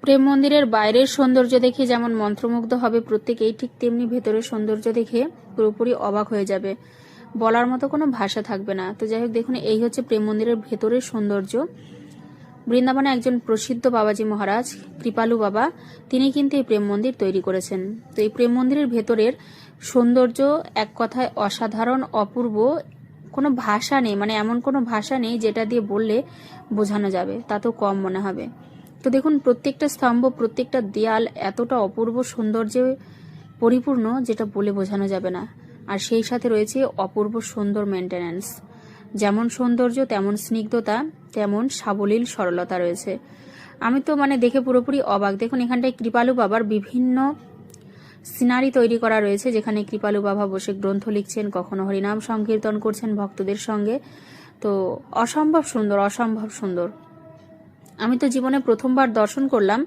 প্রেম মন্দিরের বাইরের সৌন্দর্য দেখে যেমন মন্ত্রমুগ্ধ হবে প্রত্যেকেই, ঠিক তেমনি ভেতরের সৌন্দর্য দেখে পুরোপুরি অবাক হয়ে যাবে, বলার মতো কোনো ভাষা থাকবে না। তো যাই হোক, দেখুন এই হচ্ছে প্রেম মন্দিরের ভেতরের সৌন্দর্য। বৃন্দাবনে একজন প্রসিদ্ধ বাবাজি মহারাজ কৃপালু বাবা, তিনি কিন্তু এই প্রেম মন্দির তৈরি করেছেন। তো এই প্রেম মন্দিরের ভেতরের সৌন্দর্য এক কথায় অসাধারণ, অপূর্ব, কোনো ভাষা নেই, মানে এমন কোনো ভাষা নেই যেটা দিয়ে বললে বোঝানো যাবে, তা তো কম মনে হবে। তো দেখুন প্রত্যেকটা স্তম্ভ, প্রত্যেকটা দেয়াল এতটা অপূর্ব সৌন্দর্যে পরিপূর্ণ যেটা বলে বোঝানো যাবে না। আর সেই সাথে রয়েছে অপূর্ব সুন্দর মেনটেন্যান্স। যেমন সৌন্দর্য তেমন স্নিগ্ধতা, তেমন সাবলীল সরলতা রয়েছে। আমি তো মানে দেখে পুরোপুরি অবাক। দেখুন এখানটায় কৃপালু বাবার বিভিন্ন সিনারি তৈরি করা রয়েছে, যেখানে কৃপালু বাবা বসে গ্রন্থ লিখছেন, কখনো হরিনাম সংকীর্তন করছেন ভক্তদের সঙ্গে। তো অসম্ভব সুন্দর, অসম্ভব সুন্দর। আমি তো জীবনে প্রথমবার দর্শন করলাম,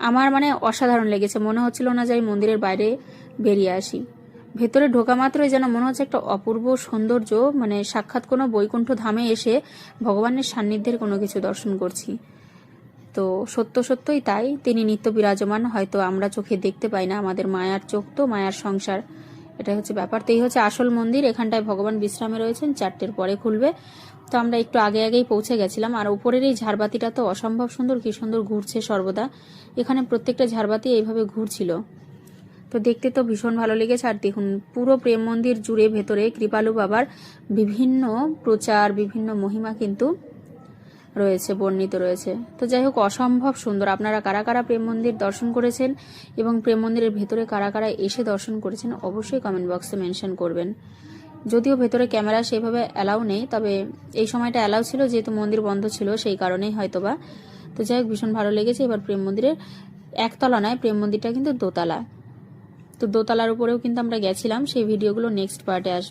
আমার মানে অসাধারণ লেগেছে। মনে হচ্ছিল না যে আমি মন্দিরের বাইরে বেরিয়ে আসি। ভেতরে ঢোকা মাত্রই যেন মনে হচ্ছে একটা অপূর্ব সৌন্দর্য, মানে সাক্ষাৎ কোনো বৈকুণ্ঠ ধামে এসে ভগবানের সান্নিধ্যের কোনো কিছু দর্শন করছি। তো সত্য সত্যই তাই, তিনি নিত্য বিরাজমান, হয়তো আমরা চোখে দেখতে পাই না, আমাদের মায়ার চোখ তো মায়ার সংসার, এটাই হচ্ছে ব্যাপার। তো এই হচ্ছে আসল মন্দির। এখানটায় ভগবান বিশ্রামে রয়েছেন, 4টের পরে খুলবে। তো আমরা একটু আগে আগেই পৌঁছে গেছিলাম। আর উপরের এই ঝাড়বাতিটা তো অসম্ভব সুন্দর, কি সুন্দর ঘুরছে সর্বদা। এখানে প্রত্যেকটা ঝাড়বাতি এইভাবে ঘুরছিল, তো দেখতে তো ভীষণ ভালো লেগেছে। আর দেখুন পুরো প্রেম মন্দির জুড়ে ভেতরে কৃপালু বাবার বিভিন্ন প্রচার, বিভিন্ন মহিমা কিন্তু রয়েছে, বর্ণিত রয়েছে। তো যাই হোক, অসম্ভব সুন্দর। আপনারা কারা কারা প্রেম মন্দির দর্শন করেছেন এবং প্রেম মন্দিরের ভেতরে কারা কারা এসে দর্শন করেছেন অবশ্যই কমেন্ট বক্সে মেনশন করবেন। যদিও ভেতরে ক্যামেরা সেভাবে অ্যালাউ নেই, তবে এই সময়টা অ্যালাউ ছিল যেহেতু মন্দির বন্ধ ছিল, সেই কারণেই হয়তোবা। তো যাই হোক, ভীষণ ভালো লেগেছে। এবার প্রেম মন্দিরের একতলা নয়, প্রেম মন্দিরটা কিন্তু দোতলা। তো দোতলার উপরেও কিন্তু আমরা গেছিলাম, সেই ভিডিওগুলো নেক্সট পার্টে আসবে।